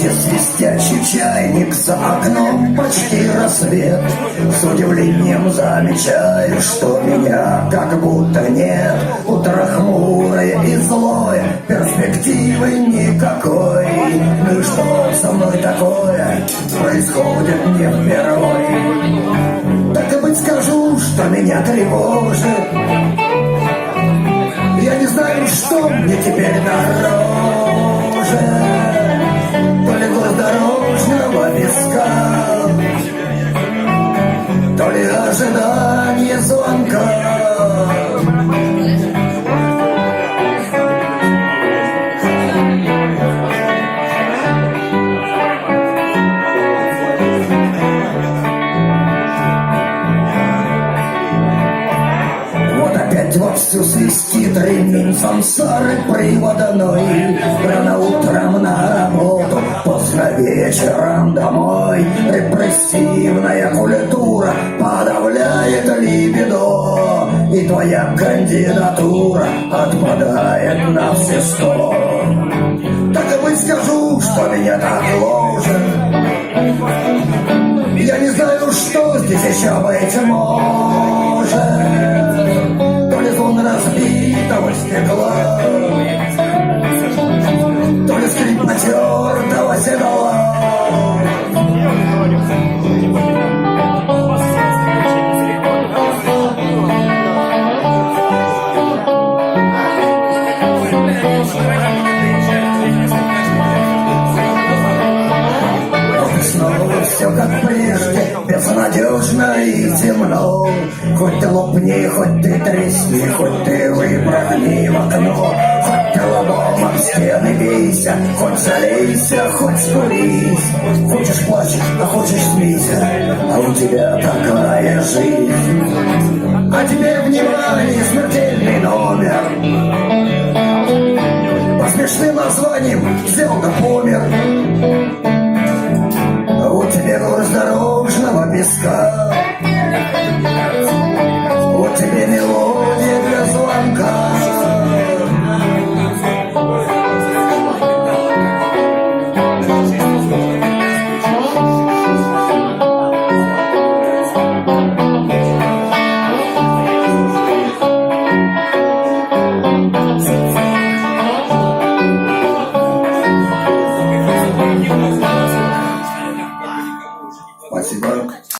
Свистящий чайник за окном, почти рассвет. С удивлением замечаю, что меня как будто нет. Утро хмурое и злое, перспективы никакой. Ну и что со мной такое происходит не впервой? Так и быть скажу, что меня тревожит. Я не знаю, что мне теперь дороже. То ли голос дорожного песка, то ли ожидание звонка. Вот опять вовсю свистит ремень сансары приводной. Рано утром на работу, поздно вечером домой. Репрессивная культура подавляет либидо, и твоя кандидатура отпадает на все 100. Так и быть скажу, что меня так гложет. Я не знаю, что здесь еще быть может. То ли звон разбитого стекла, то ли скрип натертого седла. Снова все как прежде, безнадежно и темно. Хоть ты лопни, хоть ты тресни, хоть ты выпрыгни в окно. Хоть ты лобом об стены бейся, хоть залейся, хоть скурись. Хочешь плачь, а хочешь смейся, а у тебя такая жизнь. А теперь внимание, смертельный номер. По смешным названиям взял да помер. У тебя голос дорожного песка,